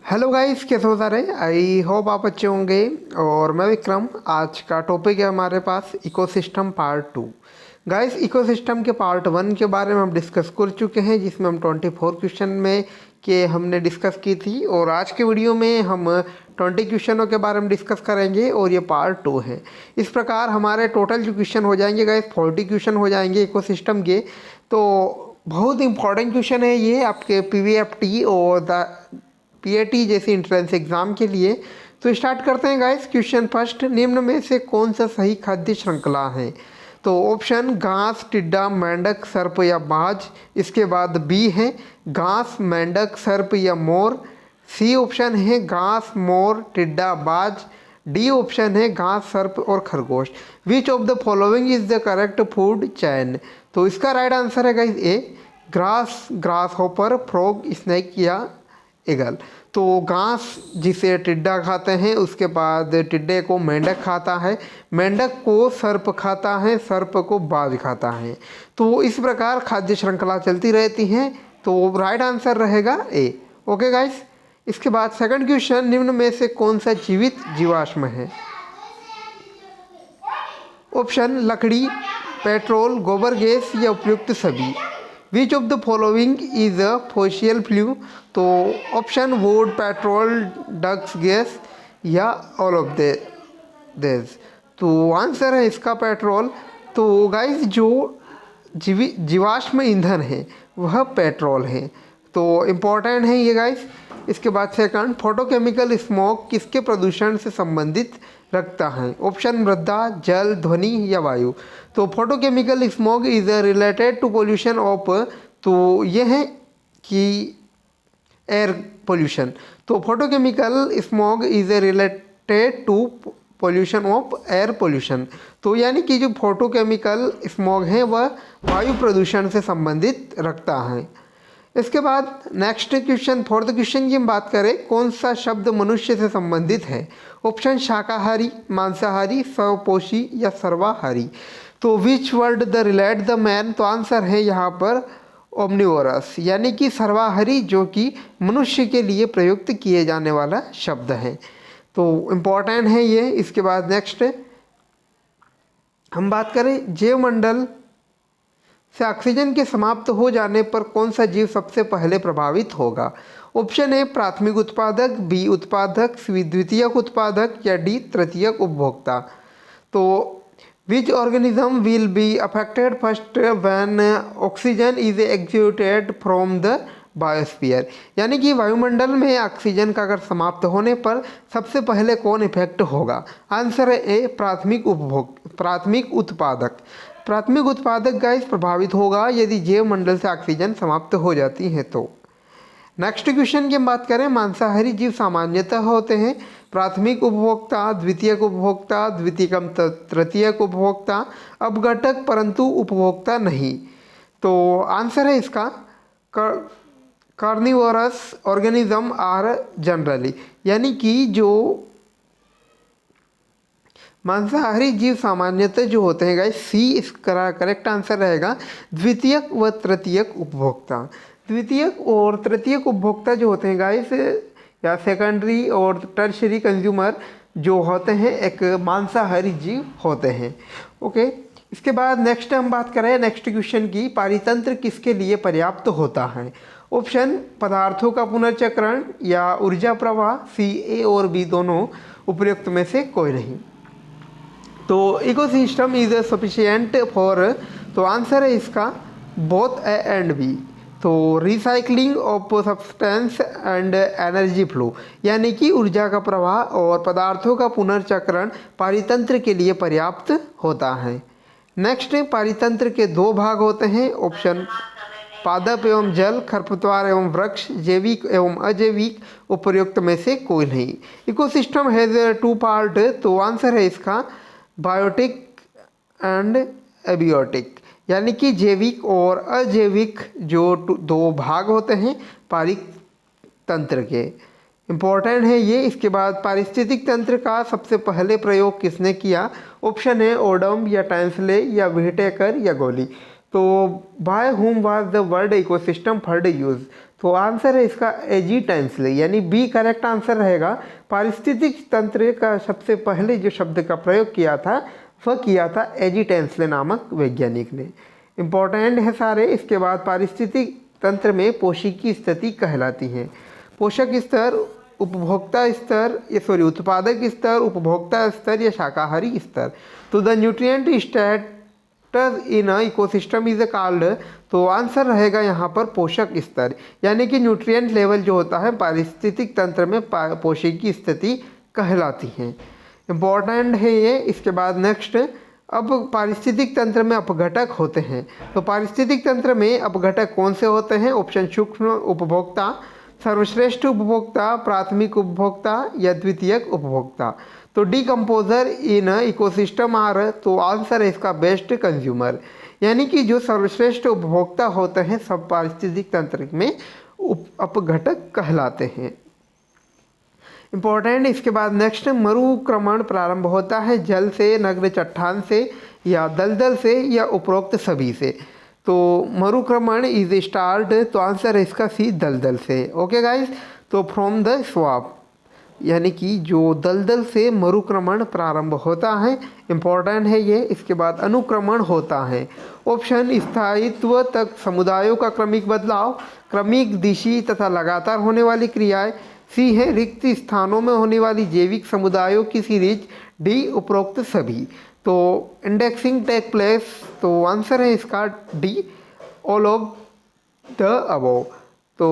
Hello guys, कैसे हो सारे। आई होप आप अच्छे होंगे। और मैं विक्रम। आज का टॉपिक है हमारे पास इकोसिस्टम पार्ट 2। गाइस, इकोसिस्टम के पार्ट 1 के बारे में हम डिस्कस कर चुके हैं, जिसमें हम 24 क्वेश्चन में के हमने डिस्कस की थी। और आज के वीडियो में हम 20 क्वेश्चनों के बारे में डिस्कस करेंगे और ये पार्ट 2 है। इस प्रकार हमारे टोटल जो क्वेश्चन हो जाएंगे गाइस 40 क्वेश्चन हो जाएंगे इकोसिस्टम के। तो बहुत इंपॉर्टेंट क्वेश्चन है ये आपके PVFT और PAT जैसे इंट्रेंस एग्जाम के लिए। तो स्टार्ट करते हैं गाइस। क्वेश्चन फर्स्ट, निम्न में से कौन सा सही खाद्य श्रृंखला है। तो ऑप्शन घास, टिड्डा, मेंढक, सर्प या बाज। इसके बाद बी है घास, मेंढक, सर्प या मोर। सी ऑप्शन है घास, मोर, टिड्डा, बाज। डी ऑप्शन है घास, सर्प और खरगोश। Which of the following is the correct food chain. तो इसका राइट आंसर है guys A, grass, grasshopper, frog, snake या ईगल। तो घास जिसे टिड्डा खाते हैं, उसके बाद टिड्डे को मेंढक खाता है, मेंढक को सर्प खाता है, सर्प को बाज खाता है। तो इस प्रकार खाद्य श्रृंखला चलती रहती है। तो राइट आंसर रहेगा ए। Okay guys. इसके बाद सेकंड क्वेश्चन, निम्न में से कौन सा जीवित जीवाश्म है। ऑप्शन लकड़ी, पेट्रोल, गोबर गैस या उपयुक्त सभी। Which of the following is a fossil fuel. तो ऑप्शन वुड, पेट्रोल, डक्स गैस या ऑल ऑफ दिस। तो आंसर है इसका पेट्रोल। तो गाइस, जो जीवाश्म ईंधन है वह पेट्रोल है। तो इम्पोर्टेंट है ये गाइस। इसके बाद सेकंड, फोटोकेमिकल स्मोक किसके प्रदूषण से संबंधित रखता है। ऑप्शन मृदा, जल, ध्वनि या वायु। तो photochemical smoke is related to pollution of, तो यह है कि एयर पोल्यूशन। तो photochemical smoke is related to pollution of air pollution. तो यानी कि जो फोटोकेमिकल स्मोक है वह वायु प्रदूषण से संबंधित रखता है। इसके बाद नेक्स्ट क्वेश्चन, फोर्थ क्वेश्चन की हम बात करें, कौन सा शब्द मनुष्य से संबंधित है। ऑप्शन शाकाहारी, मांसाहारी, स्वपोषी या सर्वाहारी। तो which word the relate the man. तो आंसर है यहाँ पर ओमनिवोरस, यानी कि सर्वाहारी, जो कि मनुष्य के लिए प्रयुक्त किए जाने वाला शब्द है। तो इम्पॉर्टेंट है ये। इसके बाद नेक्स्ट हम बात करें, जैवमंडल से ऑक्सीजन के समाप्त हो जाने पर कौन सा जीव सबसे पहले प्रभावित होगा। ऑप्शन ए प्राथमिक उत्पादक, बी उत्पादक, सी द्वितीयक उत्पादक या डी तृतीयक उपभोक्ता। तो which organism will be affected first when oxygen is exhausted from the biosphere. यानी कि वायुमंडल में ऑक्सीजन का अगर समाप्त होने पर सबसे पहले कौन इफेक्ट होगा। आंसर है ए प्राथमिक उत्पादक। प्राथमिक उत्पादक गाइस प्रभावित होगा यदि जैव मंडल से ऑक्सीजन समाप्त हो जाती है तो। नेक्स्ट क्वेश्चन की हम बात करें, मांसाहारी जीव सामान्यतः होते हैं प्राथमिक उपभोक्ता, द्वितीयक उपभोक्ता, द्वितीयकम तृतीयक उपभोक्ता, अपघटक परंतु उपभोक्ता नहीं। तो आंसर है इसका कार्निवोरस ऑर्गेनिज्म आर जनरली, यानी कि जो मांसाहारी जीव सामान्यतः जो होते हैं गाइस, सी इसका करेक्ट आंसर रहेगा, द्वितीयक व तृतीयक उपभोक्ता। द्वितीयक और तृतीयक उपभोक्ता जो होते हैं गाइस, या सेकेंडरी और टर्शरी कंज्यूमर जो होते हैं, एक मांसाहारी जीव होते हैं। ओके। इसके बाद नेक्स्ट हम बात करें नेक्स्ट क्वेश्चन की, पारितंत्र किसके लिए पर्याप्त होता है। ऑप्शन पदार्थों का पुनर्चक्रण या ऊर्जा प्रवाह, सी ए और बी दोनों, उपयुक्त में से कोई नहीं। तो इकोसिस्टम इज सफिशिएंट फॉर, तो आंसर है इसका बोथ ए एंड बी। तो recycling of substance and energy flow, यानी कि ऊर्जा का प्रवाह और पदार्थों का पुनर्चक्रण पारितंत्र के लिए पर्याप्त होता है। नेक्स्ट, पारितंत्र के दो भाग होते हैं। ऑप्शन पादप एवं जल, खरपतवार एवं वृक्ष, जैविक एवं अजैविक, उपयुक्त में से कोई नहीं। इकोसिस्टम हैज़ 2 पार्ट, तो आंसर है इसका बायोटिक एंड एबियोटिक, यानी कि जैविक और अजैविक जो 2 भाग होते हैं पारितंत्र के। इम्पोर्टेंट है ये। इसके बाद पारिस्थितिक तंत्र का सबसे पहले प्रयोग किसने किया। ऑप्शन है ओडम या टैंसले या व्हिटेकर या गोली। तो by whom was the word ecosystem first use. तो आंसर है इसका एजी टेंसले, यानी बी करेक्ट आंसर रहेगा। पारिस्थितिक तंत्र का सबसे पहले जो शब्द का प्रयोग किया था वह किया था एजी टेंसले नामक वैज्ञानिक ने। इम्पोर्टेंट है सारे। इसके बाद पारिस्थितिक तंत्र में पोषकी स्थिति कहलाती है। पोषक स्तर, उपभोक्ता स्तर, उत्पादक स्तर, उपभोक्ता स्तर या शाकाहारी स्तर। तो the nutrient status in ecosystem is called, तो आंसर रहेगा यहाँ पर पोषक स्तर, यानी कि न्यूट्रिएंट लेवल जो होता है पारिस्थितिक तंत्र में पोषकी स्थिति कहलाती है। इम्पोर्टेंट है ये। इसके बाद नेक्स्ट, अब पारिस्थितिक तंत्र में अपघटक होते हैं। तो पारिस्थितिक तंत्र में अपघटक कौन से होते हैं? ऑप्शन सूक्ष्म उपभोक्ता, सर्वश्रेष्ठ उपभोक्ता, प्राथमिक उपभोक्ता या द्वितीयक उपभोक्ता। तो डिकम्पोजर इन इकोसिस्टम आर, तो आंसर है इसका बेस्ट कंज्यूमर, यानी कि जो सर्वश्रेष्ठ उपभोक्ता होते हैं सब पारिस्थितिक तंत्र में अपघटक कहलाते हैं। इम्पोर्टेंट। इसके बाद नेक्स्ट, मरुक्रमण प्रारंभ होता है जल से, नग्न चट्टान से या दलदल से या उपरोक्त सभी से। तो मरुक्रमण इज स्टार्ट, तो आंसर है इसका सी दलदल से। ओके गाइस, तो फ्रॉम द स्वैप, यानी कि जो दलदल से मरुक्रमण प्रारंभ होता है। इम्पोर्टेंट है ये। इसके बाद अनुक्रमण होता है। ऑप्शन स्थायित्व तक समुदायों का क्रमिक बदलाव, क्रमिक दिशी तथा लगातार होने वाली क्रियाएं। सी है रिक्त स्थानों में होने वाली जैविक समुदायों की सीरीज। डी उपरोक्त सभी। तो इंडेक्सिंग टेक प्लेस, तो आंसर है इसका D all of the above. तो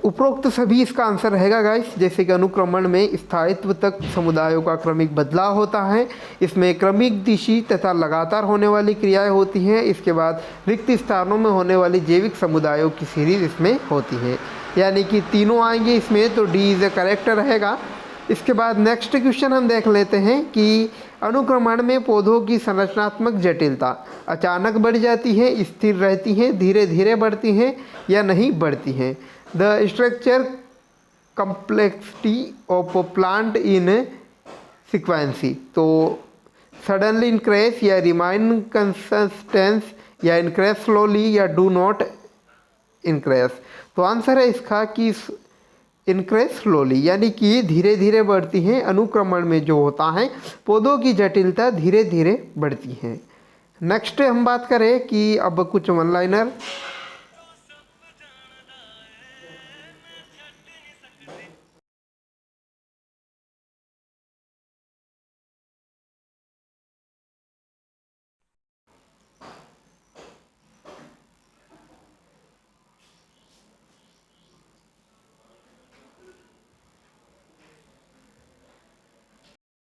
उपरोक्त सभी इसका आंसर रहेगा गाइस। जैसे कि अनुक्रमण में स्थायित्व तक समुदायों का क्रमिक बदलाव होता है, इसमें क्रमिक दिशी तथा लगातार होने वाली क्रियाएं होती हैं। इसके बाद रिक्त स्थानों में होने वाली जैविक समुदायों की सीरीज इसमें होती है, यानी कि तीनों आएंगे इसमें, तो डी इज ए करेक्ट रहेगा। इसके बाद नेक्स्ट क्वेश्चन हम देख लेते हैं कि अनुक्रमण में पौधों की संरचनात्मक जटिलता अचानक बढ़ जाती है, स्थिर रहती है, धीरे धीरे बढ़ती हैं या नहीं बढ़ती हैं। The structure complexity of plant in सिक्वेंसी, तो सडनली इंक्रेस या रिमाइन कंसिस्टेंस या इंक्रेस स्लोली या डू नॉट इंक्रेस। तो आंसर है इसका कि इंक्रेस स्लोली, यानी कि धीरे धीरे बढ़ती हैं। अनुक्रमण में जो होता है पौधों की जटिलता धीरे धीरे बढ़ती है। नेक्स्ट हम बात करें कि अब कुछ वन लाइनर